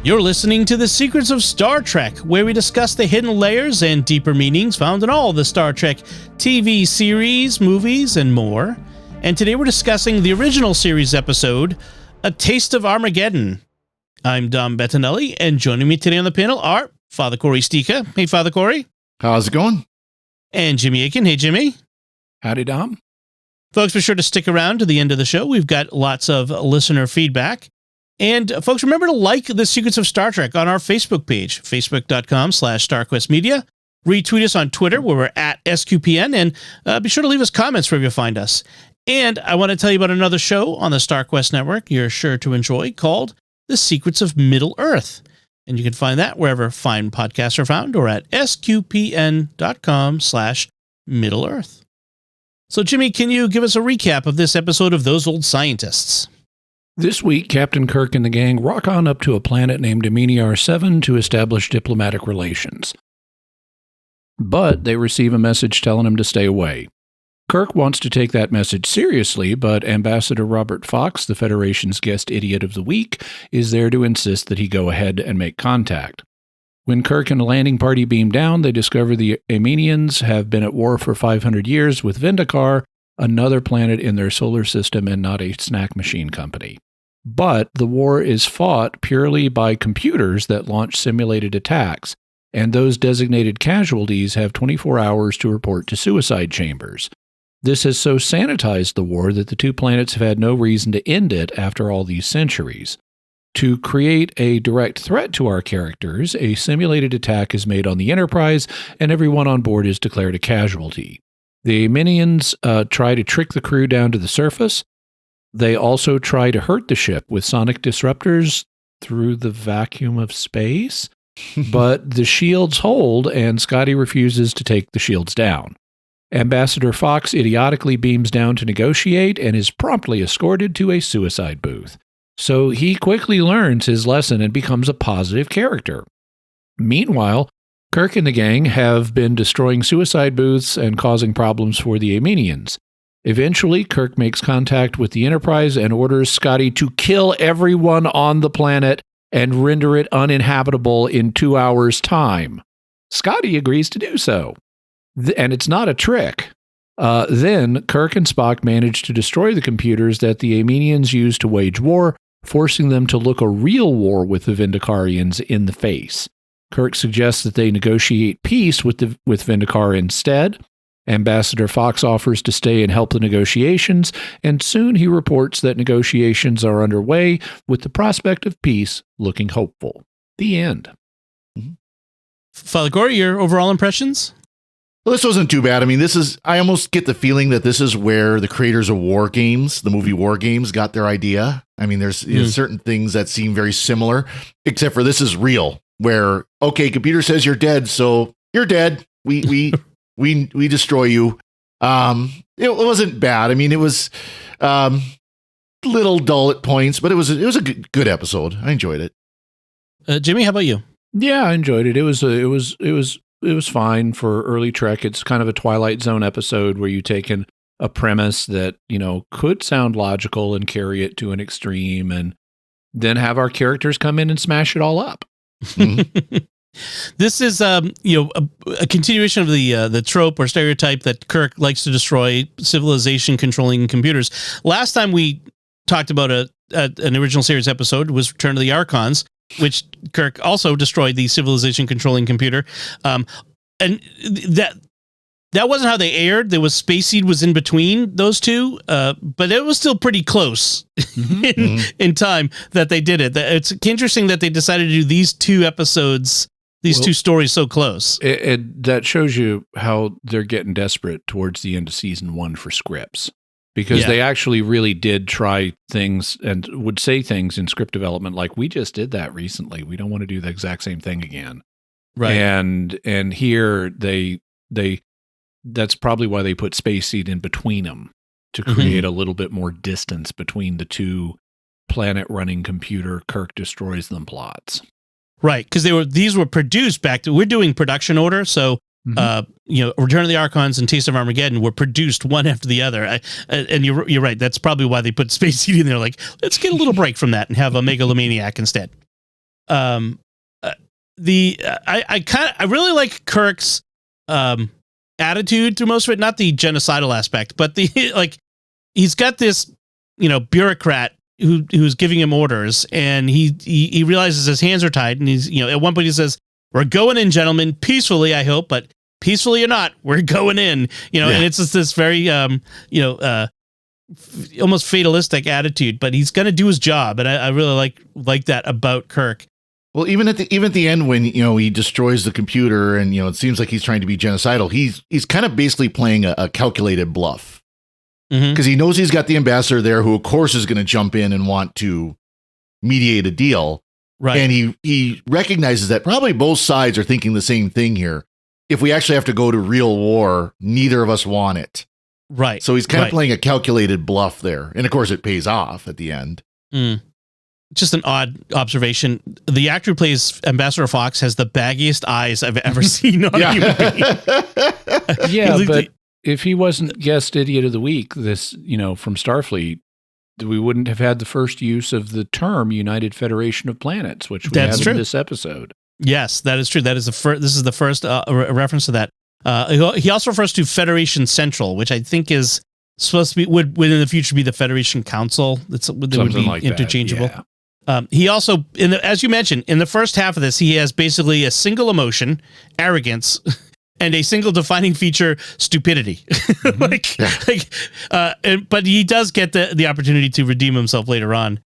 You're listening to The Secrets of Star Trek, where we discuss the hidden layers and deeper meanings found in all the Star Trek TV series, movies, and more. And today we're discussing the original series episode, A Taste of Armageddon. I'm Dom Bettinelli, and joining me today on the panel are Father Cory Sticha. Hey, Father Cory. How's it going? And Jimmy Akin. Hey, Jimmy. Howdy, Dom. Folks, be sure to stick around to the end of the show. We've got lots of listener feedback. And folks, remember to like The Secrets of Star Trek on our Facebook page, facebook.com/StarQuestMedia. Retweet us on Twitter, where we're at SQPN, and be sure to leave us comments wherever you find us. And I want to tell you about another show on the StarQuest Network you're sure to enjoy called The Secrets of Middle Earth. And you can find that wherever fine podcasts are found or at sqpn.com/Middle Earth. So, Jimmy, can you give us a recap of this episode of Those Old Scientists? This week, Captain Kirk and the gang rock on up to a planet named Aminiar 7 to establish diplomatic relations. But they receive a message telling him to stay away. Kirk wants to take that message seriously, but Ambassador Robert Fox, the Federation's guest idiot of the week, is there to insist that he go ahead and make contact. When Kirk and the landing party beam down, they discover the Aminians have been at war for 500 years with Vendikar, another planet in their solar system and not a snack machine company. But the war is fought purely by computers that launch simulated attacks, and those designated casualties have 24 hours to report to suicide chambers. This has so sanitized the war that the two planets have had no reason to end it after all these centuries. To create a direct threat to our characters, a simulated attack is made on the Enterprise, and everyone on board is declared a casualty. The Aminians try to trick the crew down to the surface. They also try to hurt the ship with sonic disruptors through the vacuum of space, but the shields hold, and Scotty refuses to take the shields down. Ambassador Fox idiotically beams down to negotiate and is promptly escorted to a suicide booth. So he quickly learns his lesson and becomes a positive character. Meanwhile, Kirk and the gang have been destroying suicide booths and causing problems for the Aminians. Eventually, Kirk makes contact with the Enterprise and orders Scotty to kill everyone on the planet and render it uninhabitable in 2 hours' time. Scotty agrees to do so. And it's not a trick. Then, Kirk and Spock manage to destroy the computers that the Aminians use to wage war, forcing them to look a real war with the Vendikarians in the face. Kirk suggests that they negotiate peace with Vendikar instead. Ambassador Fox offers to stay and help the negotiations, and soon he reports that negotiations are underway, with the prospect of peace looking hopeful. The end. Father Cory, your overall impressions? Well, this wasn't too bad. I mean, I almost get the feeling that this is where the creators of War Games, the movie War Games, got their idea. I mean, there's certain things that seem very similar, except for this is real, where, okay, computer says you're dead, so you're dead. We destroy you. It wasn't bad. I mean, it was little dull at points, but it was a good episode. I enjoyed it. Jimmy, how about you? Yeah, I enjoyed it. It was fine for early Trek. It's kind of a Twilight Zone episode where you take a premise that, could sound logical and carry it to an extreme, and then have our characters come in and smash it all up. Mm-hmm. This is, a continuation of the trope or stereotype that Kirk likes to destroy civilization controlling computers. Last time we talked about an original series episode was Return of the Archons, which Kirk also destroyed the civilization controlling computer. And that wasn't how they aired. There was Space Seed was in between those two, but it was still pretty close in time that they did it. It's interesting that they decided to do these two episodes, two stories so close. That shows you how they're getting desperate towards the end of season 1 for scripts. Because they actually really did try things and would say things in script development like, we just did that recently. We don't want to do the exact same thing again. Right. And here that's probably why they put Space Seed in between them, to create a little bit more distance between the two planet running computer Kirk destroys them plots. Right. Because these were produced we're doing production order. So Return of the Archons and Taste of Armageddon were produced one after the other. And you're right. That's probably why they put Space Seed in there. Like, let's get a little break from that and have a megalomaniac instead. I really like Kirk's attitude through most of it, not the genocidal aspect, but the like he's got this, bureaucrat who's giving him orders, and he realizes his hands are tied, and he's, at one point he says, "We're going in, gentlemen, peacefully, I hope, but peacefully or not, we're going in," and it's just this very, almost fatalistic attitude, but he's going to do his job. And I really like that about Kirk. Well, even at the end when, he destroys the computer and, it seems like he's trying to be genocidal, he's kind of basically playing a calculated bluff. Because he knows he's got the ambassador there who, of course, is going to jump in and want to mediate a deal. Right. And he recognizes that probably both sides are thinking the same thing here. If we actually have to go to real war, neither of us want it. Right. So he's kind of playing a calculated bluff there. And of course, it pays off at the end. Just an odd observation. The actor who plays Ambassador Fox has the baggiest eyes I've ever seen on a human being. Yeah, but if he wasn't guest idiot of the week, this, from Starfleet, we wouldn't have had the first use of the term United Federation of Planets, which we have in this episode. Yes, that is true. That is this is the first reference to that. He also refers to Federation Central, which I think is supposed to be would in the future be the Federation Council. That would be like interchangeable. That, yeah. He also, as you mentioned, in the first half of this, he has basically a single emotion, arrogance, and a single defining feature, stupidity. But he does get the opportunity to redeem himself later on.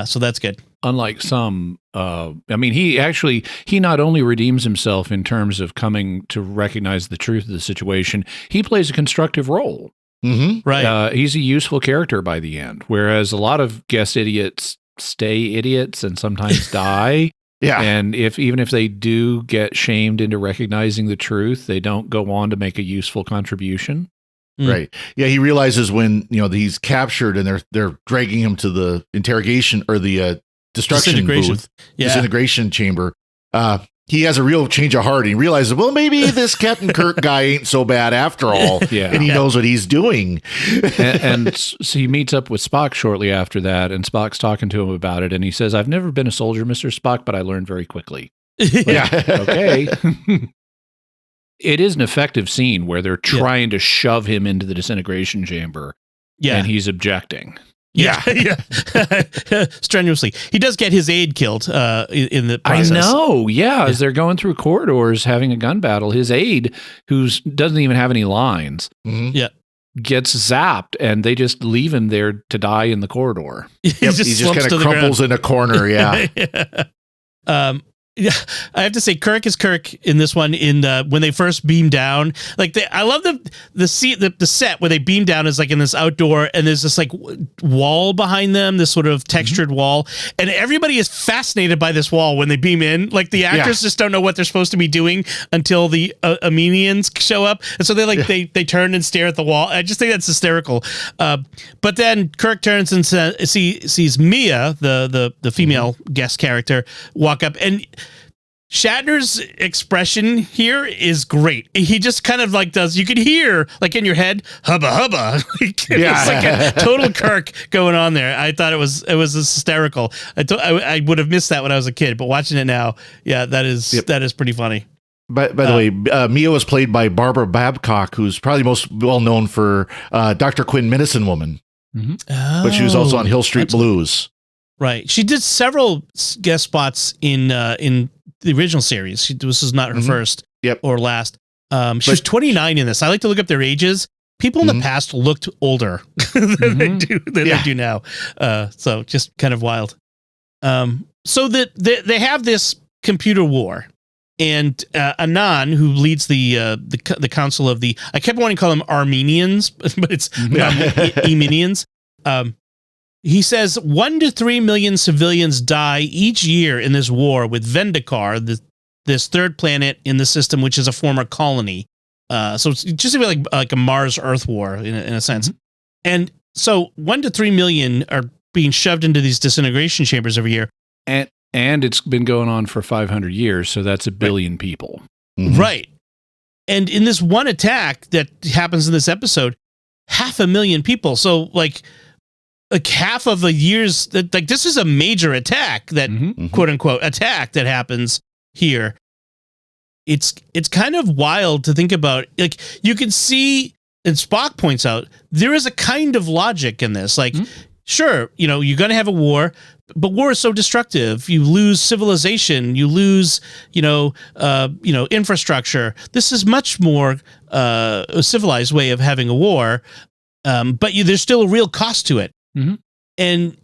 So that's good. Unlike some, he not only redeems himself in terms of coming to recognize the truth of the situation, he plays a constructive role. Right. He's a useful character by the end, whereas a lot of guest idiots stay idiots and sometimes die. Yeah. And even if they do get shamed into recognizing the truth, they don't go on to make a useful contribution. Right. Yeah. He realizes when, he's captured and they're dragging him to the interrogation or the destruction booth, disintegration chamber. He has a real change of heart. And he realizes, well, maybe this Captain Kirk guy ain't so bad after all. And he knows what he's doing. and so he meets up with Spock shortly after that, and Spock's talking to him about it. And he says, "I've never been a soldier, Mr. Spock, but I learned very quickly." Okay. It is an effective scene where they're trying to shove him into the disintegration chamber. And he's objecting. Strenuously. He does get his aide killed in the process. I know, as they're going through corridors having a gun battle, his aide, who doesn't even have any lines, gets zapped, and they just leave him there to die in the corridor. He just kind of crumples in a corner, Yeah, I have to say, Kirk is Kirk in this one. In when they first beam down, I love the set where they beam down is like in this outdoor, and there's this like wall behind them, this sort of textured wall, and everybody is fascinated by this wall when they beam in. Like the actors just don't know what they're supposed to be doing until the Armenians show up, and so they turn and stare at the wall. I just think that's hysterical. But then Kirk turns and sees Mia, the female guest character, walk up, and Shatner's expression here is great. He just kind of does, you could hear in your head, hubba hubba. It's like a total Kirk going on there. I thought it was hysterical. I would have missed that when I was a kid, but watching it now, that is pretty funny. By the way, Mia was played by Barbara Babcock, who's probably most well known for Dr. Quinn, Medicine Woman. But she was also on Hill Street Blues. Right. She did several guest spots in the original series. This is not her first or last. She was 29 in this. I like to look up their ages. People in the past looked older than they do now. So just kind of wild. So that they have this computer war, and Anan, who leads the council of the, I kept wanting to call them Armenians, but it's Emenians. He says 1 to 3 million civilians die each year in this war with Vendikar, this third planet in the system, which is a former colony. So it's just like a Mars-Earth war in a sense. And so 1 to 3 million are being shoved into these disintegration chambers every year. And it's been going on for 500 years, so that's 1 billion people. Right. And in this one attack that happens in this episode, 500,000 people. So like half of the years that like this is a major attack that quote unquote attack that happens here. It's kind of wild to think about. Like you can see, and Spock points out, there is a kind of logic in this. Like, sure, you're going to have a war, but war is so destructive. You lose civilization, you lose, infrastructure. This is much more a civilized way of having a war, but there's still a real cost to it. And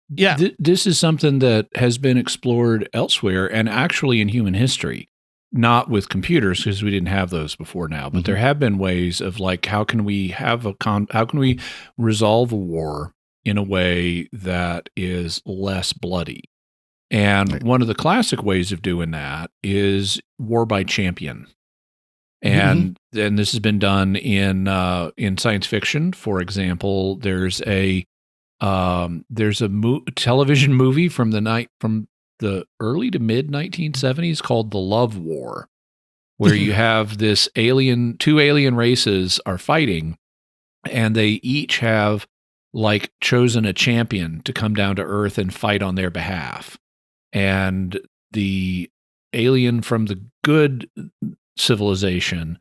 yeah, this is something that has been explored elsewhere and actually in human history. Not with computers because we didn't have those before now, but there have been ways of like, how can we resolve a war in a way that is less bloody? And one of the classic ways of doing that is war by champion. And this has been done in science fiction. For example, there's a television movie from the early to mid 1970s called The Love War, where you have two alien races are fighting, and they each have like chosen a champion to come down to Earth and fight on their behalf. And the alien from the good civilization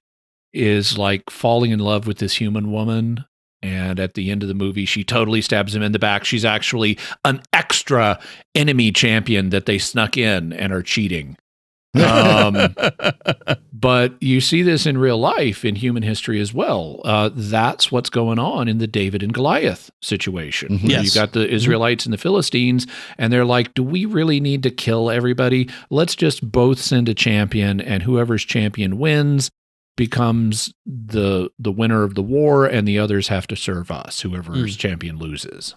is like falling in love with this human woman. And at the end of the movie, she totally stabs him in the back. She's actually an extra enemy champion that they snuck in and are cheating. But you see this in real life, in human history as well. That's what's going on in the David and Goliath situation. Yes. You've got the Israelites and the Philistines, and they're like, do we really need to kill everybody? Let's just both send a champion, and whoever's champion wins becomes the winner of the war, and the others have to serve us, whoever's champion loses.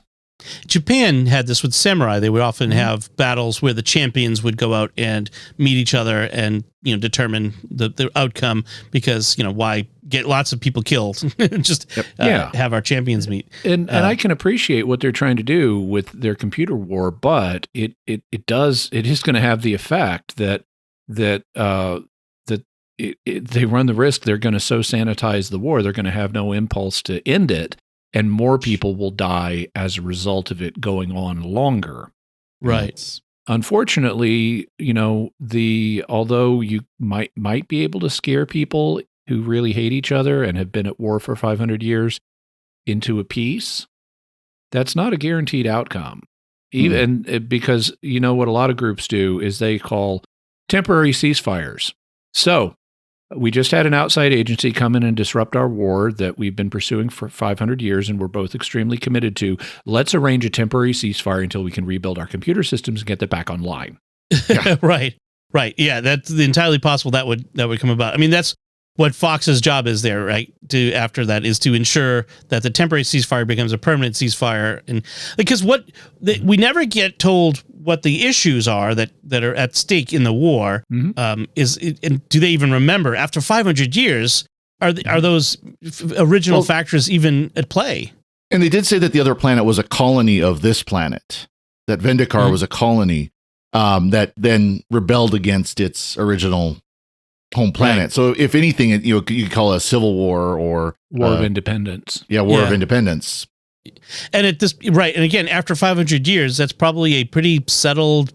Japan had this with samurai. They would often have battles where the champions would go out and meet each other and determine the outcome, because why get lots of people killed? Just have our champions meet. And I can appreciate what they're trying to do with their computer war, but it is going to have the effect that they run the risk they're going to so sanitize the war, they're going to have no impulse to end it, and more people will die as a result of it going on longer. Right. Unfortunately, although you might be able to scare people who really hate each other and have been at war for 500 years into a peace, that's not a guaranteed outcome. Even because what a lot of groups do is they call temporary ceasefires. So we just had an outside agency come in and disrupt our war that we've been pursuing for 500 years and we're both extremely committed to. Let's arrange a temporary ceasefire until we can rebuild our computer systems and get that back online. Yeah. Right. Yeah, that's entirely possible that would come about. I mean, that's what Fox's job is there, right? After that is to ensure that the temporary ceasefire becomes a permanent ceasefire, and because we never get told what the issues are that are at stake in the war. And do they even remember after 500 years? Are those original factors even at play? And they did say that the other planet was a colony of this planet. That Vendikar was a colony that then rebelled against its original home planet. Right. So if anything, you could call it a civil war or War of Independence. Yeah, War of Independence. And at this and again, after 500 years, that's probably a pretty settled,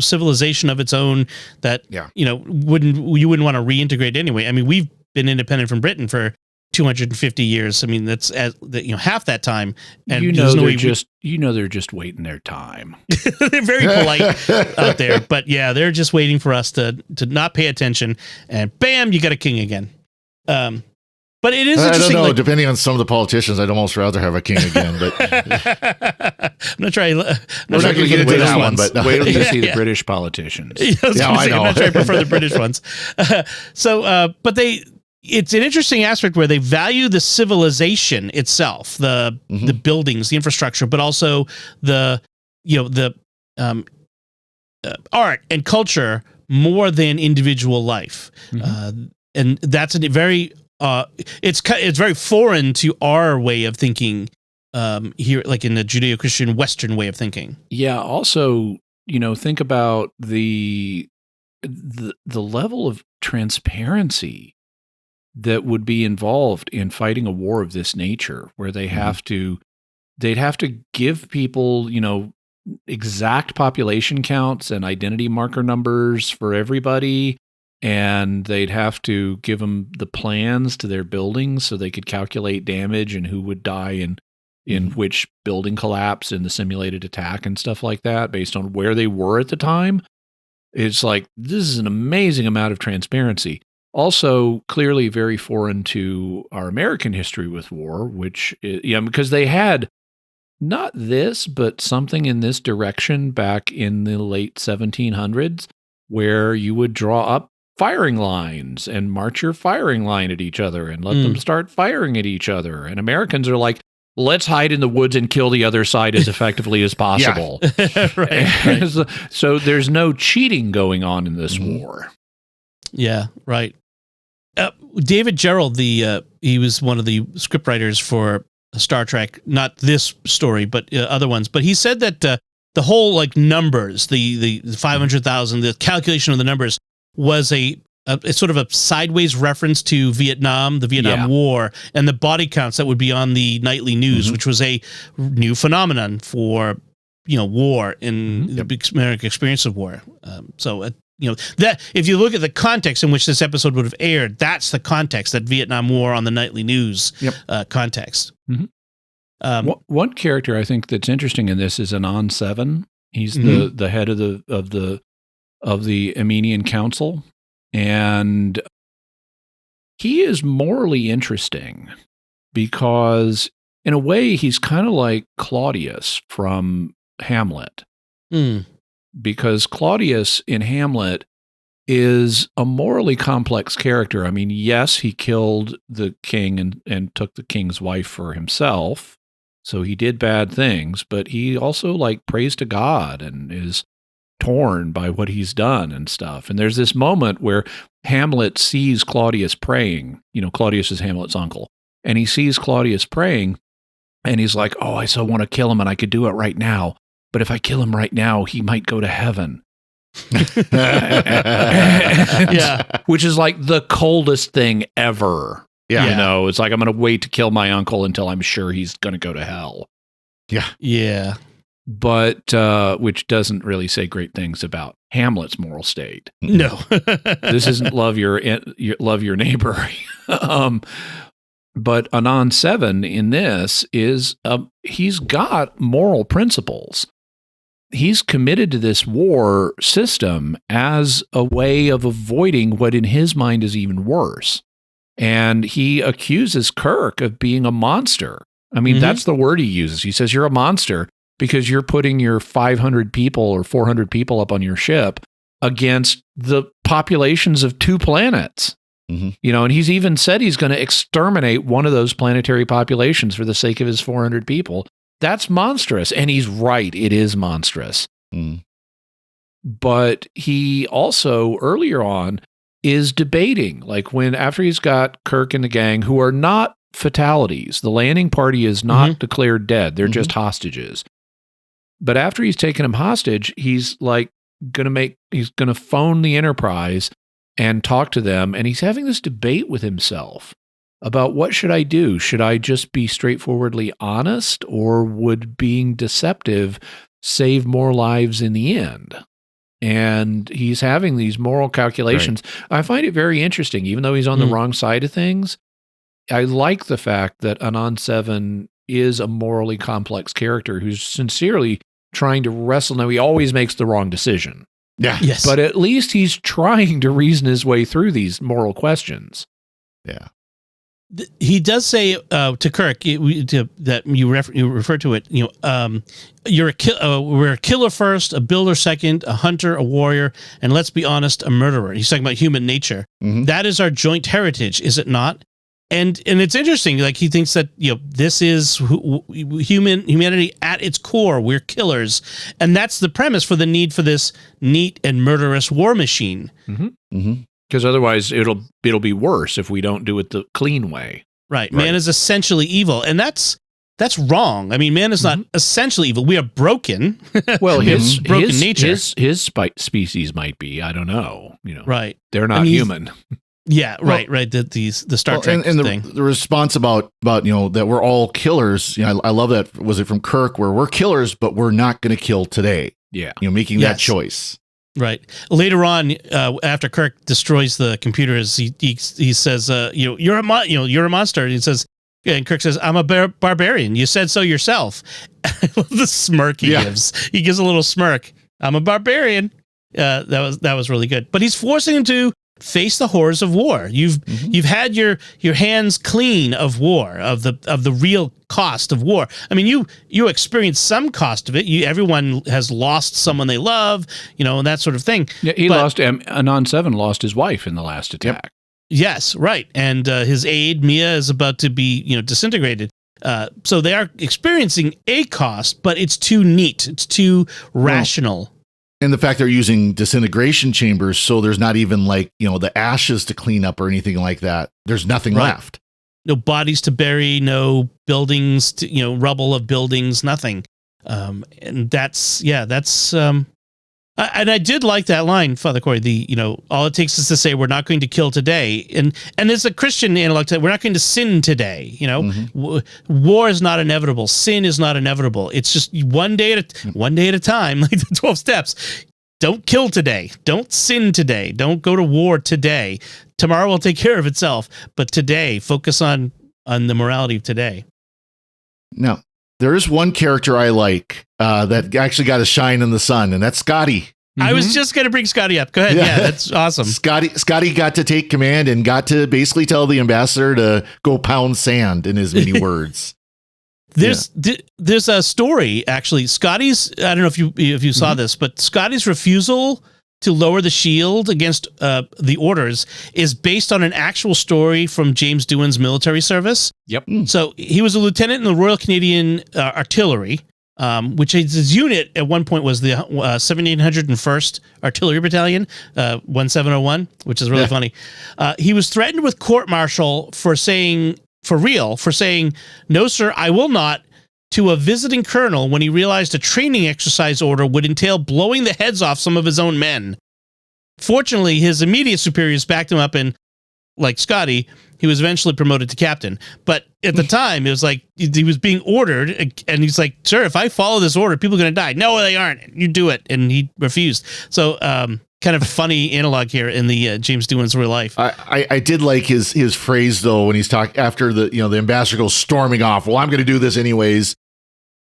civilization of its own that you wouldn't want to reintegrate anyway. I mean, we've been independent from Britain for 250 years. I mean, that's half that time. And they're just waiting their time. They're very polite out there, but they're just waiting for us to not pay attention, and bam, you got a king again. But it is interesting. I don't know. Depending on some of the politicians, I'd almost rather have a king again. But I'm not trying. We're not going to get into that one. But wait till you see the British politicians. I know. I'm not sure I prefer the British ones. But it's an interesting aspect where they value the civilization itself, the buildings, the infrastructure, but also the art and culture more than individual life. And that's a very it's very foreign to our way of thinking here, like in the Judeo-Christian Western way of thinking. Yeah. Also, think about the level of transparency that would be involved in fighting a war of this nature, where they have to they'd have to give people, exact population counts and identity marker numbers for everybody. And they'd have to give them the plans to their buildings so they could calculate damage and who would die in which building collapse in the simulated attack and stuff like that based on where they were at the time. It's like, this is an amazing amount of transparency. Also, clearly very foreign to our American history with war, which, because they had not this, but something in this direction back in the late 1700s, where you would draw up firing lines and march your firing line at each other and let them start firing at each other. And Americans are like, let's hide in the woods and kill the other side as effectively as possible. Right. So there's no cheating going on in this war. Yeah, right. David Gerrold, he was one of the scriptwriters for Star Trek, not this story, but other ones. But he said that the whole numbers, the 500,000, the calculation of the numbers was a sort of a sideways reference to Vietnam, the Vietnam War, and the body counts that would be on the nightly news, which was a new phenomenon for war in the American experience of war. That if you look at the context in which this episode would have aired, that's the context, that Vietnam War on the nightly news context. One character I think that's interesting in this is Anon 7. He's the head of the Armenian Council, and he is morally interesting because in a way he's kind of like Claudius from Hamlet. Because Claudius in Hamlet is a morally complex character. I mean, yes, he killed the king and took the king's wife for himself, so he did bad things, but he also prays to God and is torn by what he's done and stuff. And there's this moment where Hamlet sees Claudius praying. Claudius is Hamlet's uncle, and he sees Claudius praying, and he's like, oh, I so want to kill him, and I could do it right now. But if I kill him right now, he might go to heaven. Which is like the coldest thing ever. It's like, I'm going to wait to kill my uncle until I'm sure he's going to go to hell. Yeah. But which doesn't really say great things about Hamlet's moral state. No. This isn't love your neighbor. But Anon 7 in this is he's got moral principles. He's committed to this war system as a way of avoiding what in his mind is even worse. And he accuses Kirk of being a monster. I mean, that's the word he uses. He says, you're a monster because you're putting your 500 people or 400 people up on your ship against the populations of 2 planets. And he's even said he's going to exterminate one of those planetary populations for the sake of his 400 people. That's monstrous. And he's right. It is monstrous. But he also, earlier on, is debating, after he's got Kirk and the gang, who are not fatalities. The landing party is not declared dead. They're just hostages. But after he's taken them hostage, he's going to phone the Enterprise and talk to them. And he's having this debate with himself about what should I do? Should I just be straightforwardly honest, or would being deceptive save more lives in the end? And he's having these moral calculations. Right. I find it very interesting, even though he's on the wrong side of things. I like the fact that Anon 7 is a morally complex character who's sincerely trying to wrestle. Now, he always makes the wrong decision. Yeah. Yes. But at least he's trying to reason his way through these moral questions. Yeah. He does say to Kirk that you refer to it. You're we're a killer first, a builder second, a hunter, a warrior, and let's be honest, a murderer. He's talking about human nature. That is our joint heritage, is it not? And it's interesting. He thinks that this is humanity at its core. We're killers, and that's the premise for the need for this neat and murderous war machine. Because otherwise, it'll be worse if we don't do it the clean way. Right. Man is essentially evil, and that's wrong. I mean, man is not essentially evil. We are broken. Well, his broken nature. His species might be. I don't know. Right. They're not human. Yeah, right. The Star Trek and thing. the response about that we're all killers. I love that. Was it from Kirk where we're killers, but we're not going to kill today? Yeah, making that choice. Right. Later on, after Kirk destroys the computers, he says, you're a monster. And he says, and Kirk says, I'm a barbarian. You said so yourself. I love the smirk he gives. He gives a little smirk. I'm a barbarian. That was really good. But he's forcing him to face the horrors of war. You've had your hands clean of war, of the real cost of war. I mean, you experienced some cost of it. Everyone has lost someone they love, and that sort of thing. Yeah, Anon 7 lost his wife in the last attack. Yep. Yes, right. And his aide, Mia, is about to be, disintegrated. So they are experiencing a cost, but it's too neat. It's too rational. And the fact they're using disintegration chambers, so there's not even the ashes to clean up or anything like that. There's nothing left. No bodies to bury, no buildings, rubble of buildings, nothing. And that's. And I did like that line, Father Cory. All it takes is to say we're not going to kill today, and there's a Christian analog to that. We're not going to sin today. War is not inevitable. Sin is not inevitable. It's just one day at a time, like the 12 steps. Don't kill today. Don't sin today. Don't go to war today. Tomorrow will take care of itself. But today, focus on the morality of today. No. There is one character I like that actually got a shine in the sun, and that's Scotty. I was just going to bring Scotty up. Go ahead. Yeah, that's awesome. Scotty got to take command and got to basically tell the ambassador to go pound sand in his many words. There's a story, actually. Scotty's, I don't know if you saw this, but Scotty's refusal to lower the shield against the orders is based on an actual story from James Doohan's military service. Yep. So he was a lieutenant in the Royal Canadian Artillery, which his unit at one point was the 1701st Artillery Battalion, 1701, which is really funny. He was threatened with court-martial for saying, "No, sir, I will not," to a visiting colonel when he realized a training exercise order would entail blowing the heads off some of his own men. Fortunately, his immediate superiors backed him up, and like Scotty, he was eventually promoted to captain. But at the time, it was like he was being ordered, and he's like, "Sir, if I follow this order, people are going to die." "No, they aren't. You do it." And he refused. So, kind of funny analog here in the James Doohan's real life. I did like his phrase though when he's talking after the ambassador goes storming off. "Well, I'm going to do this anyways.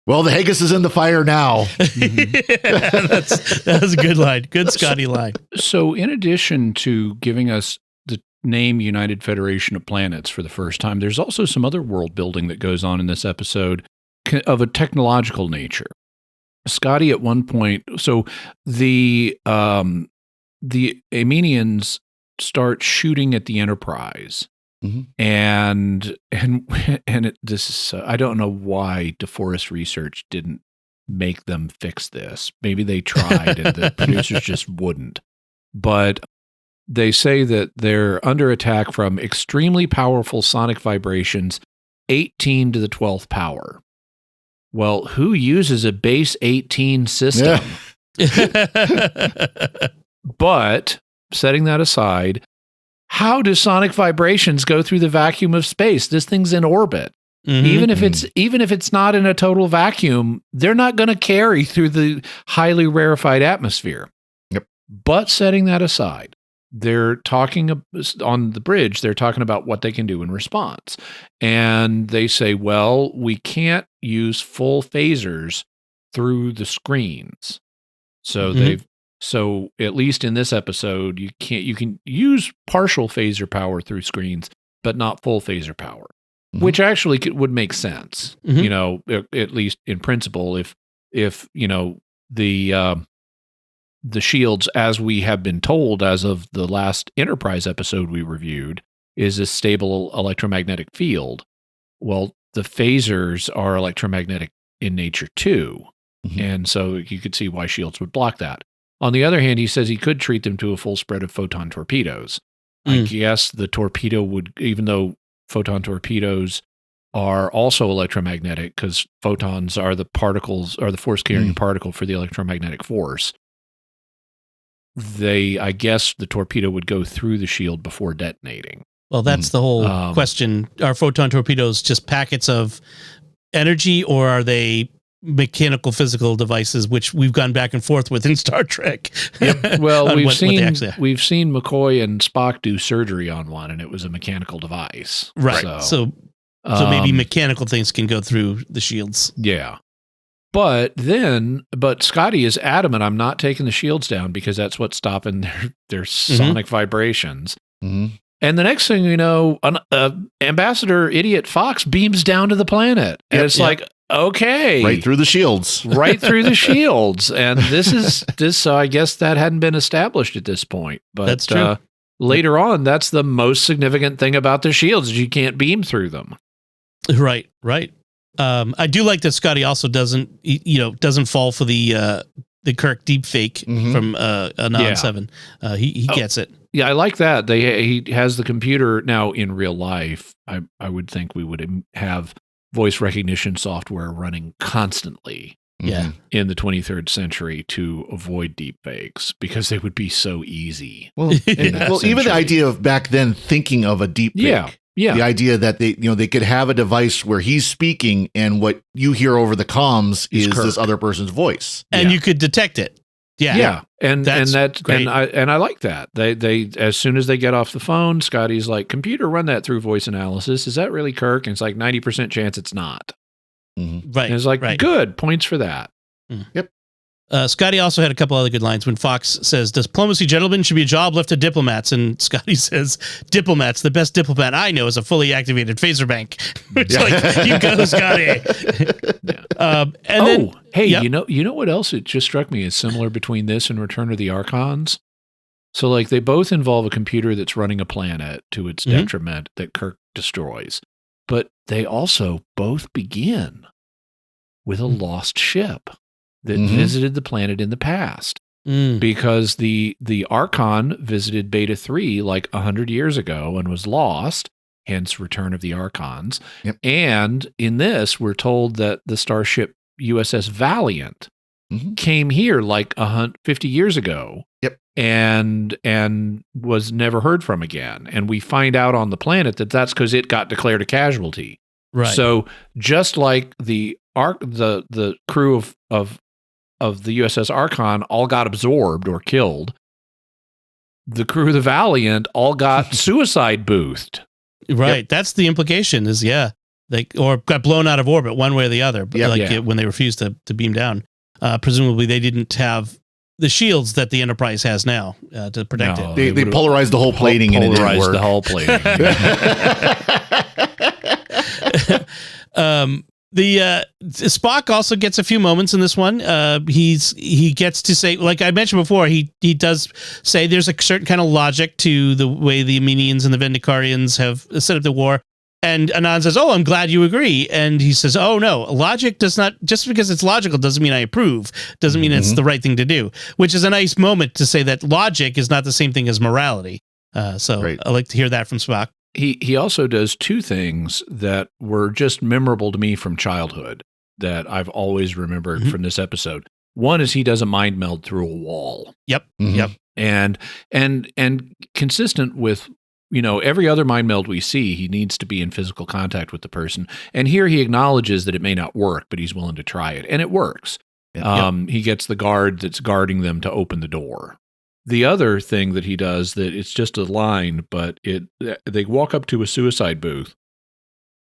Well, the Haggis is in the fire now." That was a good line. Good Scotty line. So in addition to giving us the name United Federation of Planets for the first time, there's also some other world building that goes on in this episode of a technological nature. Scotty at one point, so the Armenians start shooting at the Enterprise. And this is I don't know why DeForest Research didn't make them fix this. Maybe they tried and the producers just wouldn't. But they say that they're under attack from extremely powerful sonic vibrations, 18 to the 12th power. Well, who uses a base 18 system? But setting that aside, how do sonic vibrations go through the vacuum of space? This thing's in orbit. Even if it's not in a total vacuum, they're not going to carry through the highly rarefied atmosphere. Yep. But setting that aside, they're talking on the bridge, they're talking about what they can do in response. And they say, well, we can't use full phasers through the screens. So So at least in this episode, you can use partial phaser power through screens, but not full phaser power, which actually would make sense. At least in principle, if the shields, as we have been told as of the last Enterprise episode we reviewed, is a stable electromagnetic field. Well, the phasers are electromagnetic in nature too, and so you could see why shields would block that. On the other hand, he says he could treat them to a full spread of photon torpedoes. I guess the torpedo would, even though photon torpedoes are also electromagnetic, because photons are the particles, or the force-carrying particle for the electromagnetic force. I guess the torpedo would go through the shield before detonating. Well, that's the whole question. Are photon torpedoes just packets of energy, or are they mechanical physical devices, which we've gone back and forth with in Star Trek? Yep. Well, we've seen McCoy and Spock do surgery on one, and it was a mechanical device. Right. So maybe mechanical things can go through the shields. Yeah. But Scotty is adamant, I'm not taking the shields down because that's what's stopping their sonic vibrations. Mm-hmm. And the next thing you know, Ambassador Idiot Fox beams down to the planet. And it's like, okay. Right through the shields. Right through the shields. And so I guess that hadn't been established at this point. But that's true. Later on, that's the most significant thing about the shields, is you can't beam through them. Right. I do like that Scotty also doesn't fall for the Kirk deepfake from Anon 7. He gets it. Yeah, I like that. He has the computer now in real life. I would think we would have voice recognition software running constantly. Yeah. In the 23rd century to avoid deepfakes because they would be so easy. Well, even the idea of back then thinking of a deepfake. Yeah. The idea that they could have a device where he's speaking and what you hear over the comms is this other person's voice. And you could detect it. Yeah. Yeah. And that's great. And I like that. They as soon as they get off the phone, Scotty's like, computer, run that through voice analysis. Is that really Kirk? And it's like 90% chance it's not. Mm-hmm. Right. And it's like, good, points for that. Yep. Scotty also had a couple other good lines when Fox says, diplomacy, gentlemen, should be a job left to diplomats. And Scotty says, diplomats, the best diplomat I know is a fully activated phaser bank. It's like, you go, Scotty. You know what else? It just struck me as similar between this and Return of the Archons. So like they both involve a computer that's running a planet to its detriment that Kirk destroys. But they also both begin with a lost ship that visited the planet in the past. Because the Archon visited Beta 3 like 100 years ago and was lost, hence Return of the Archons. Yep. And in this, we're told that the starship USS Valiant came here like 50 years ago. Yep. And was never heard from again. And we find out on the planet that that's because it got declared a casualty. Right. So just like the crew of the USS Archon all got absorbed or killed, the crew of the Valiant all got suicide boothed. Right. Yep. That's the implication is, or got blown out of orbit one way or the other, when they refused to beam down. Presumably they didn't have the shields that the Enterprise has now to protect it. They polarized the whole plating and it didn't work. The whole plating. The Spock also gets a few moments in this one. He gets to say, like I mentioned before, he does say there's a certain kind of logic to the way the Amenians and the Vendicarians have set up the war. And Anan says, "Oh, I'm glad you agree." And he says, "Oh no, logic does not, just because it's logical doesn't mean I approve. Doesn't mean it's the right thing to do." Which is a nice moment to say that logic is not the same thing as morality. So I like to hear that from Spock. He also does two things that were just memorable to me from childhood that I've always remembered from this episode. One is he does a mind meld through a wall. Yep. Mm-hmm. Yep. And consistent with, every other mind meld we see, he needs to be in physical contact with the person. And here he acknowledges that it may not work, but he's willing to try it. And it works. Yep. He gets the guard that's guarding them to open the door. The other thing that he does, that it's just a line, but they walk up to a suicide booth,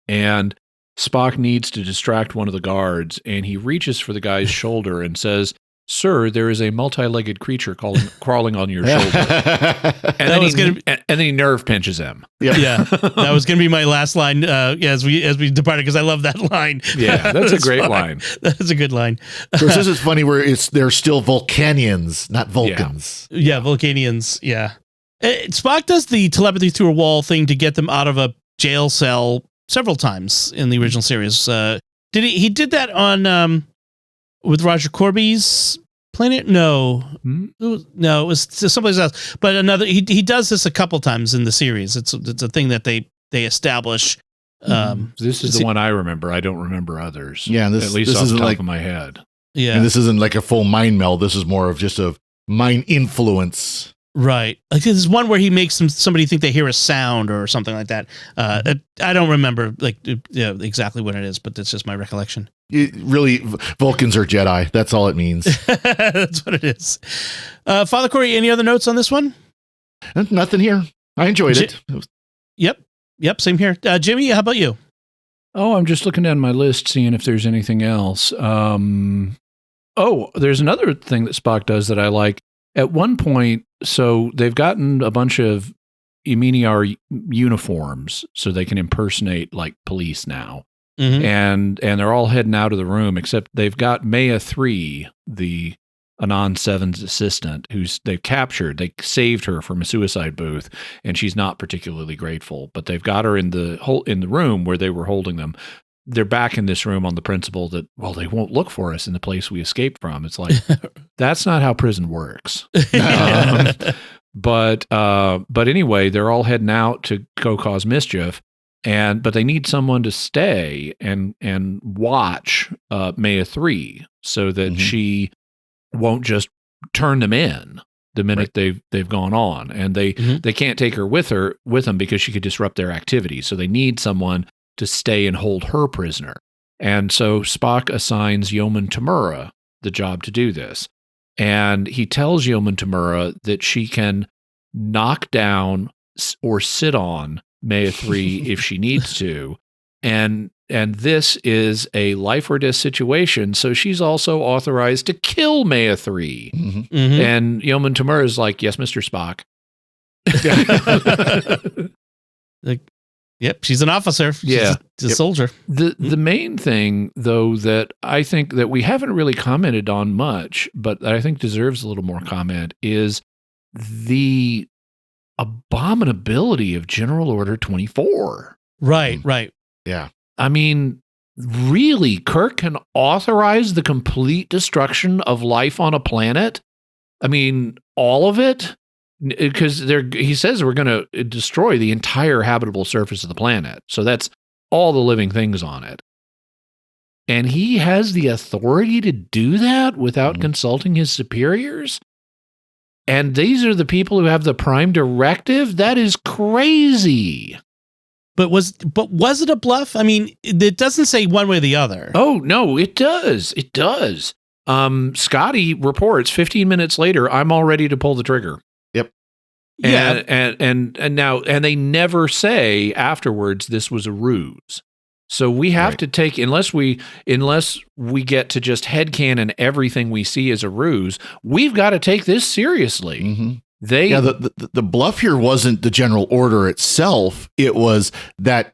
and Spock needs to distract one of the guards, and he reaches for the guy's shoulder and says, "Sir, there is a multi-legged creature crawling on your shoulder." And then he nerve pinches him. Yep. Yeah, that was going to be my last line as we departed, because I love that line. Yeah, that's a great line. That's a good line. Of course, this is funny where they're still Vulcanians, not Vulcans. Yeah, Vulcanians. Yeah. Spock does the telepathy through a wall thing to get them out of a jail cell several times in the original series. Did he did that on with Roger Corby's planet? No, it was someplace else. But another, he does this a couple times in the series. It's a thing that they establish. This is the one I remember. I don't remember others. Yeah, at least this off the isn't top like of my head. Yeah, and this isn't like a full mind meld. This is more of just mind influence. Right. Like there's one where he makes somebody think they hear a sound or something like that. I don't remember exactly what it is, but that's just my recollection. Really, Vulcans are Jedi. That's all it means. That's what it is. Father Cory, any other notes on this one? Nothing here. I enjoyed it. Yep. Same here. Jimmy, how about you? Oh, I'm just looking down my list, seeing if there's anything else. There's another thing that Spock does that I like. At one point, so they've gotten a bunch of Eminiar uniforms so they can impersonate like police now. Mm-hmm. And they're all heading out of the room, except they've got Maya 3, the Anon 7's assistant, who's they've captured. They saved her from a suicide booth, and she's not particularly grateful. But they've got her in the room where they were holding them. They're back in this room on the principle that, well, they won't look for us in the place we escaped from. It's like, that's not how prison works. But anyway, they're all heading out to go cause mischief, but they need someone to stay and watch Maya 3 so that she won't just turn them in the minute they've gone on, and they can't take her with them because she could disrupt their activities. So they need someone to stay and hold her prisoner. And so Spock assigns Yeoman Tamura the job to do this. And he tells Yeoman Tamura that she can knock down or sit on Maya 3 if she needs to. And this is a life or death situation, so she's also authorized to kill Maya 3. And Yeoman Tamura is like, yes, Mr. Spock. Yep, she's an officer. She's a soldier. The main thing, though, that I think that we haven't really commented on much, but that I think deserves a little more comment, is the abominability of General Order 24. Right. Yeah. I mean, really, Kirk can authorize the complete destruction of life on a planet? I mean, all of it? Because he says we're going to destroy the entire habitable surface of the planet. So that's all the living things on it. And he has the authority to do that without consulting his superiors? And these are the people who have the prime directive? That is crazy. But was it a bluff? I mean, it doesn't say one way or the other. Oh, no, it does. It does. Scotty reports 15 minutes later, I'm all ready to pull the trigger. And now they never say afterwards this was a ruse. So we have to take, unless we get to just headcanon everything we see as a ruse, we've got to take this seriously. The bluff here wasn't the general order itself. It was that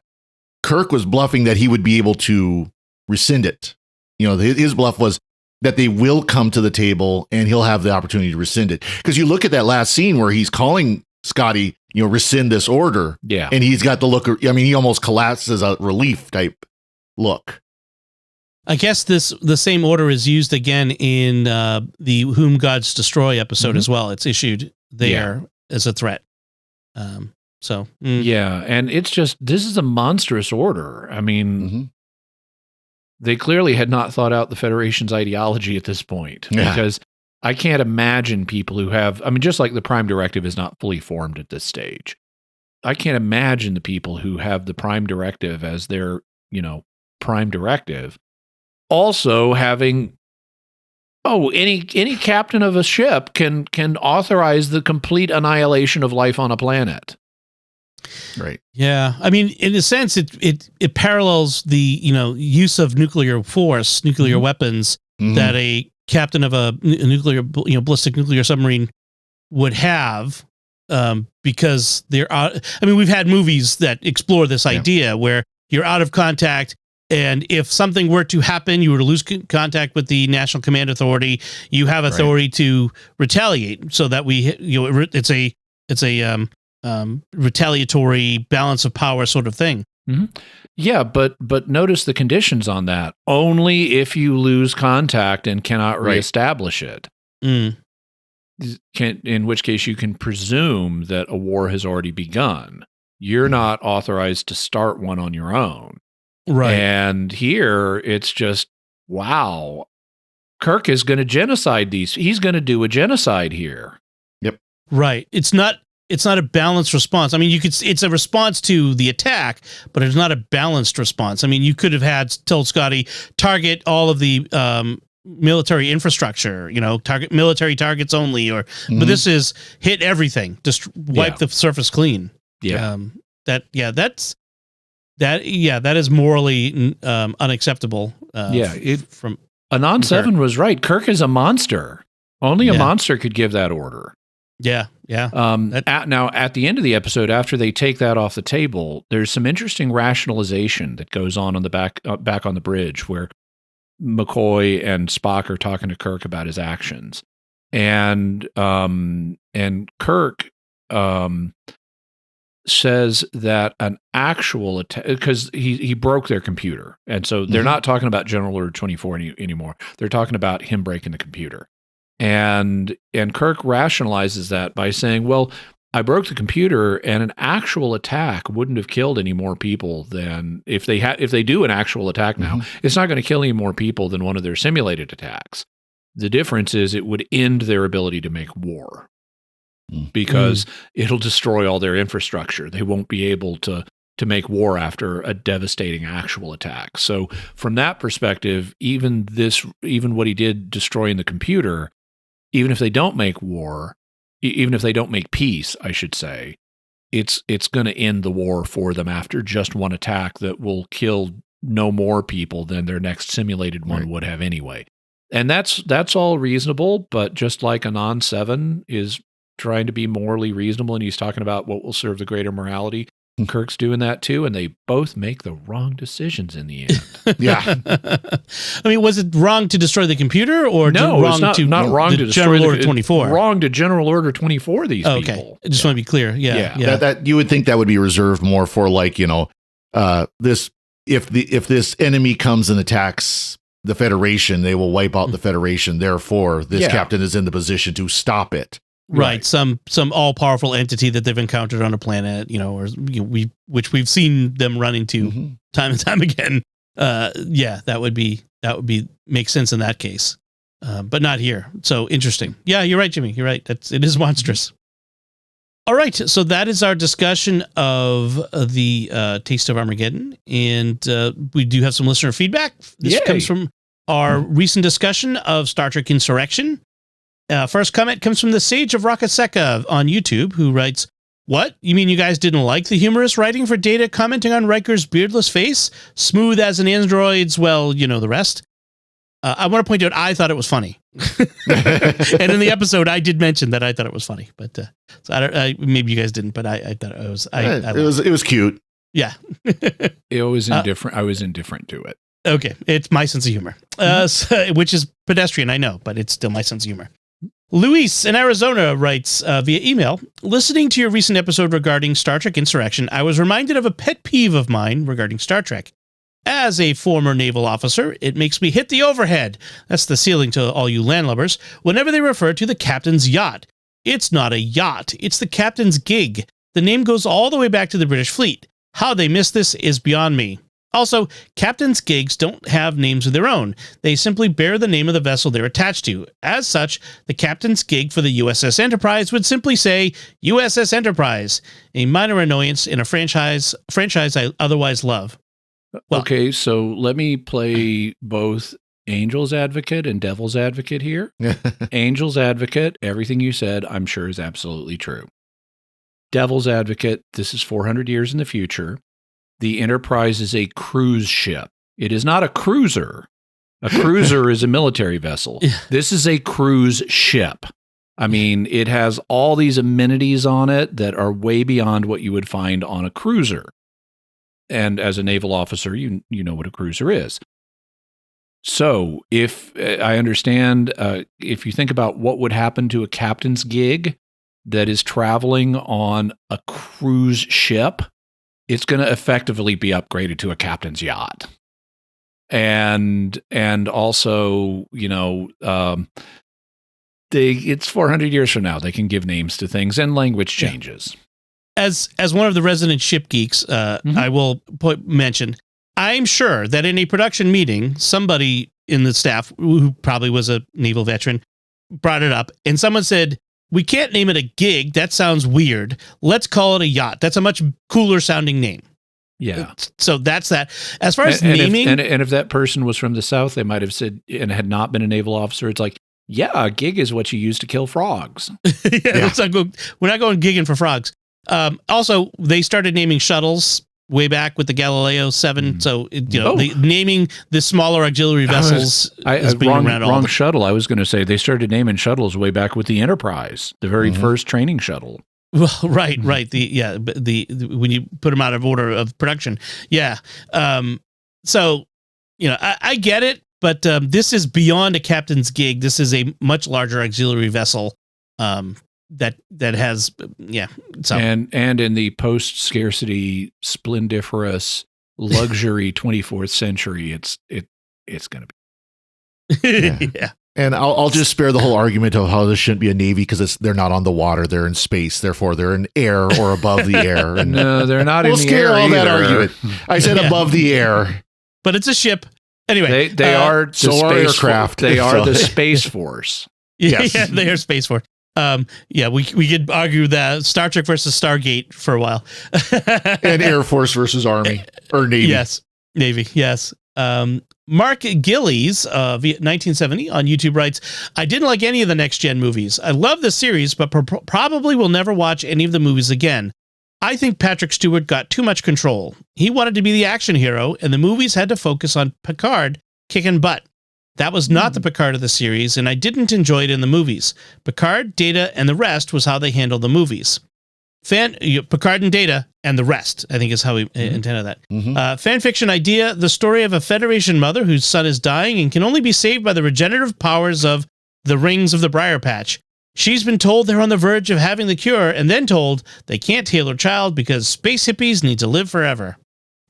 Kirk was bluffing that he would be able to rescind it. His bluff was that they will come to the table and he'll have the opportunity to rescind it. Because you look at that last scene where he's calling Scotty, rescind this order. Yeah. And he's got the look, he almost collapses a relief type look. I guess the same order is used again in the Whom Gods Destroy episode as well. It's issued there as a threat. Yeah, and it's just, this is a monstrous order. I mean, they clearly had not thought out the Federation's ideology at this point, because I can't imagine people who have, just like the Prime Directive is not fully formed at this stage. I can't imagine the people who have the Prime Directive as their, Prime Directive also having, any captain of a ship can authorize the complete annihilation of life on a planet. Right. Yeah. I mean, in a sense, it parallels the, use of nuclear force, nuclear weapons that a captain of a nuclear, ballistic nuclear submarine would have, because they're out. I mean, we've had movies that explore this idea where you're out of contact, and if something were to happen, you were to lose contact with the National Command Authority, you have authority to retaliate, so that it's a retaliatory balance of power sort of thing. Yeah, but notice the conditions on that. Only if you lose contact and cannot reestablish it. In which case you can presume that a war has already begun. You're not authorized to start one on your own. Right. And here it's just, wow, Kirk is going to genocide these. He's going to do a genocide here. Right. It's not a balanced response. I mean, it's a response to the attack, but it's not a balanced response. I mean, you could have told Scotty, target all of the military infrastructure, target military targets only, but this is hit everything, just wipe the surface clean. Yeah. That is morally unacceptable. Anon 7 was right. Kirk is a monster. Only a monster could give that order. Yeah. Now, at the end of the episode, after they take that off the table, there's some interesting rationalization that goes on the back on the bridge, where McCoy and Spock are talking to Kirk about his actions, and Kirk says that an actual attack, because he broke their computer, and so they're not talking about General Order 24 anymore. They're talking about him breaking the computer. And Kirk rationalizes that by saying, well, I broke the computer, and an actual attack wouldn't have killed any more people than if they do an actual attack now, it's not going to kill any more people than one of their simulated attacks. The difference is it would end their ability to make war because it'll destroy all their infrastructure. They won't be able to make war after a devastating actual attack. So from that perspective, even what he did destroying the computer, even if they don't make war, even if they don't make peace, I should say, it's going to end the war for them after just one attack that will kill no more people than their next simulated one would have anyway. And that's all reasonable, but just like Anon 7 is trying to be morally reasonable, and he's talking about what will serve the greater morality, Kirk's doing that too, and they both make the wrong decisions in the end. Yeah. I mean, was it wrong to destroy the computer, or no? Wrong it's not wrong to destroy General Order 24. Wrong to General Order 24. These people. Okay, I just want to be clear. Yeah. That you would think that would be reserved more for this. If this enemy comes and attacks the Federation, they will wipe out the Federation. Therefore, this captain is in the position to stop it. Right. Some all-powerful entity that they've encountered on a planet, which we've seen them run into time and time again. That would make sense in that case, but not here. So interesting. Yeah, you're right, Jimmy. You're right. It is monstrous. All right, so that is our discussion of the Taste of Armageddon, and we do have some listener feedback. This comes from our recent discussion of Star Trek Insurrection. First comment comes from the Sage of Rakaseka on YouTube, who writes, "What? You mean you guys didn't like the humorous writing for Data commenting on Riker's beardless face? Smooth as an android's, well, the rest." I want to point out, I thought it was funny. And in the episode, I did mention that I thought it was funny, but so maybe you guys didn't, but I thought it was. It was cute. Yeah. It was indifferent. I was indifferent to it. Okay, it's my sense of humor, which is pedestrian, I know, but it's still my sense of humor. Luis in Arizona writes via email, "Listening to your recent episode regarding Star Trek Insurrection, I was reminded of a pet peeve of mine regarding Star Trek. As a former naval officer, it makes me hit the overhead, that's the ceiling to all you landlubbers, whenever they refer to the captain's yacht. It's not a yacht, it's the captain's gig. The name goes all the way back to the British fleet. How they miss this is beyond me. Also, captain's gigs don't have names of their own. They simply bear the name of the vessel they're attached to. As such, the captain's gig for the USS Enterprise would simply say USS Enterprise, a minor annoyance in a franchise I otherwise love." Well, okay, so let me play both Angel's Advocate and Devil's Advocate here. Angel's Advocate, everything you said, I'm sure is absolutely true. Devil's Advocate, this is 400 years in the future. The Enterprise is a cruise ship. It is not a cruiser. A cruiser is a military vessel. This is a cruise ship. I mean, it has all these amenities on it that are way beyond what you would find on a cruiser. And as a naval officer, you know what a cruiser is. So if I understand, if you think about what would happen to a captain's gig that is traveling on a cruise ship, it's going to effectively be upgraded to a captain's yacht. And also, it's 400 years from now. They can give names to things and language changes. As one of the resident ship geeks, I will mention, I'm sure that in a production meeting, somebody in the staff, who probably was a naval veteran, brought it up, and someone said, "We can't name it a gig. That sounds weird. Let's call it a yacht. That's a much cooler sounding name." Yeah. So that's that. As far as naming, and if that person was from the South, they might have said, and had not been a naval officer, it's like, yeah, a gig is what you use to kill frogs. Let's not go, we're not going gigging for frogs. Also, they started naming shuttles way back with the Galileo 7. So, naming the smaller auxiliary vessels is being around wrong shuttle. I was going to say they started naming shuttles way back with the Enterprise, the very first training shuttle. Well, right. The when you put them out of order of production. Yeah. So, I get it, but this is beyond a captain's gig. This is a much larger auxiliary vessel that has, So. And in the post-scarcity, splendiferous luxury 24th century, it's going to be. Yeah. And I'll just spare the whole argument of how this shouldn't be a Navy because they're not on the water, they're in space, therefore they're in air or above the air. And no, they're not in the air. We'll scare all either. that argument. I said above the air. But it's a ship. Anyway. They are the solar aircraft. They are the Space Force. Yes. Yeah, they are Space Force. We could argue that Star Trek versus Stargate for a while. And Air Force versus Army or Navy. Yes. Navy. Yes. Mark Gillies of 1970 on YouTube writes, "I didn't like any of the Next Gen movies. I love the series, but probably will never watch any of the movies again. I think Patrick Stewart got too much control. He wanted to be the action hero, and the movies had to focus on Picard kicking butt. That was not the Picard of the series, and I didn't enjoy it in the movies. Picard, Data, and the rest was how they handled the movies. Picard and Data and the rest, I think is how we intended that. Fan fiction idea, the story of a Federation mother whose son is dying and can only be saved by the regenerative powers of the rings of the Briar Patch. She's been told they're on the verge of having the cure and then told they can't heal her child because space hippies need to live forever.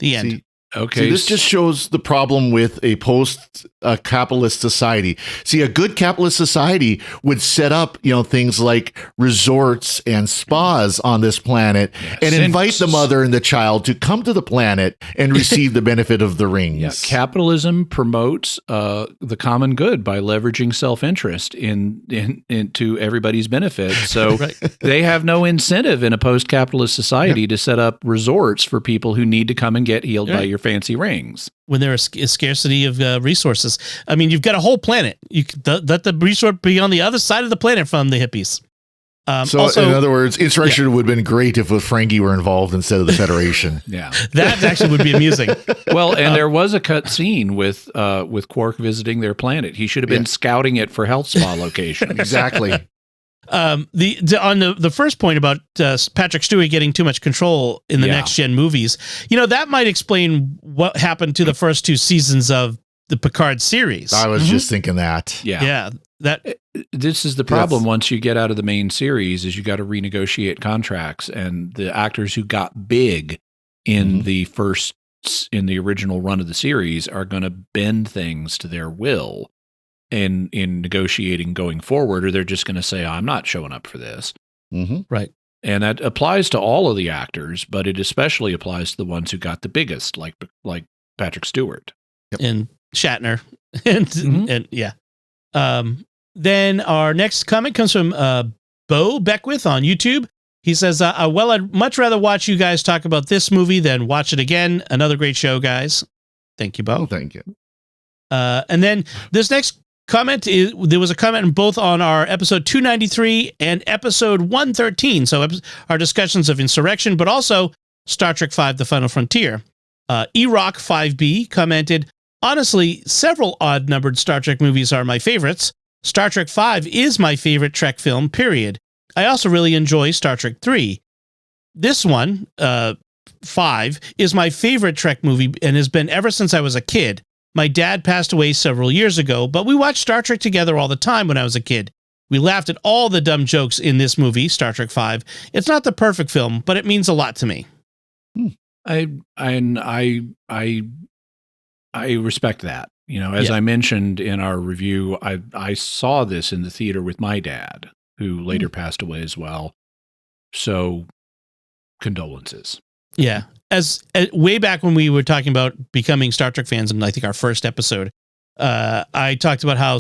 The end." Okay. This just shows the problem with a post-capitalist society. See, a good capitalist society would set up, things like resorts and spas on this planet and invite the mother and the child to come to the planet and receive the benefit of the rings. Yeah, capitalism promotes the common good by leveraging self-interest into everybody's benefit. So they have no incentive in a post-capitalist society to set up resorts for people who need to come and get healed by your fancy rings. When there is a scarcity of resources. I mean, you've got a whole planet. You let the resort be on the other side of the planet from the hippies. Also, in other words, insurrection would have been great if Ferengi were involved instead of the Federation. That actually would be amusing. Well, and there was a cut scene with Quark visiting their planet. He should have been scouting it for health spa locations. Exactly. On the first point about Patrick Stewart getting too much control in the Next Gen movies, that might explain what happened to the first 2 seasons of the Picard series. I was just thinking that. Yeah. This is the problem once you get out of the main series is you got to renegotiate contracts, and the actors who got big in the original run of the series are going to bend things to their will in negotiating going forward, or they're just going to say, I'm not showing up for this. Right. And that applies to all of the actors, but it especially applies to the ones who got the biggest, like Patrick Stewart. And Shatner. And then our next comment comes from Bo Beckwith on YouTube. He says, I'd much rather watch you guys talk about this movie than watch it again. Another great show, guys. Thank you, Bo. Oh, thank you. And then this next comment there was a comment both on our episode 293 and episode 113. So our discussions of insurrection, but also Star Trek V, The Final Frontier. E-Rock 5B commented, honestly, several odd-numbered Star Trek movies are my favorites. Star Trek V is my favorite Trek film, period. I also really enjoy Star Trek 3. This one, 5, is my favorite Trek movie and has been ever since I was a kid. My dad passed away several years ago, but we watched Star Trek together all the time when I was a kid. We laughed at all the dumb jokes in this movie, Star Trek V. It's not the perfect film, but it means a lot to me. I respect that. As I mentioned in our review, I saw this in the theater with my dad, who later passed away as well. So, condolences. Yeah. As way back when we were talking about becoming Star Trek fans in, I think, our first episode, I talked about how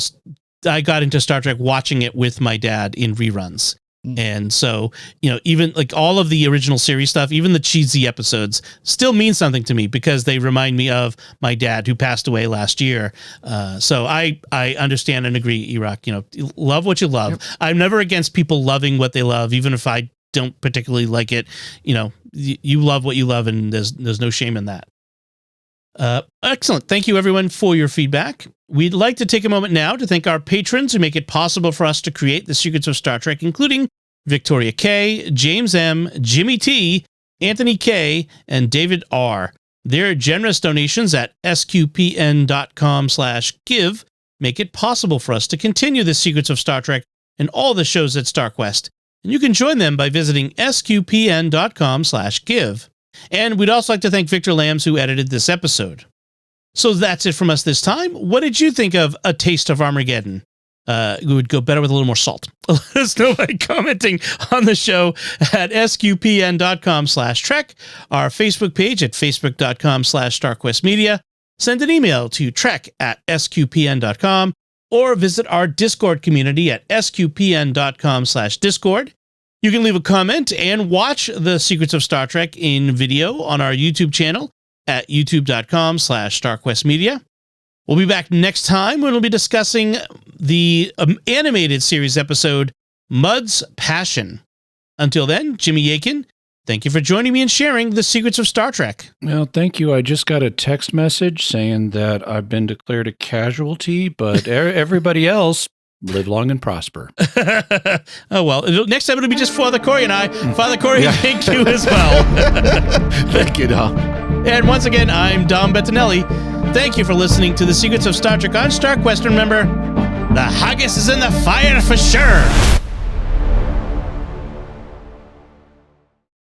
I got into Star Trek watching it with my dad in reruns. And so, even like all of the original series stuff, even the cheesy episodes still mean something to me because they remind me of my dad who passed away last year. So I understand and agree, Iraq, love what you love. Yep. I'm never against people loving what they love, even if I don't particularly like it. You love what you love, and there's no shame in that. Excellent. Thank you, everyone, for your feedback. We'd like to take a moment now to thank our patrons who make it possible for us to create the Secrets of Star Trek, including Victoria K., James M., Jimmy T., Anthony K., and David R. Their generous donations at sqpn.com/give make it possible for us to continue the Secrets of Star Trek and all the shows at StarQuest. And you can join them by visiting sqpn.com/give. And we'd also like to thank Victor Lambs, who edited this episode. So that's it from us this time. What did you think of A Taste of Armageddon? It would go better with a little more salt. Let us know by commenting on the show at sqpn.com/trek, our Facebook page at facebook.com/StarQuestMedia. Send an email to trek@sqpn.com or visit our Discord community at sqpn.com/Discord. You can leave a comment and watch The Secrets of Star Trek in video on our YouTube channel at youtube.com/StarQuestMedia. We'll be back next time when we'll be discussing the animated series episode, Mud's Passion. Until then, Jimmy Akin, thank you for joining me and sharing The Secrets of Star Trek. Well, thank you. I just got a text message saying that I've been declared a casualty, but everybody else, live long and prosper. Oh, well, next time it'll be just Father Cory and I. Father Cory, thank you as well. Thank you, Dom. And once again, I'm Dom Bettinelli. Thank you for listening to The Secrets of Star Trek on StarQuest. Remember, the haggis is in the fire for sure.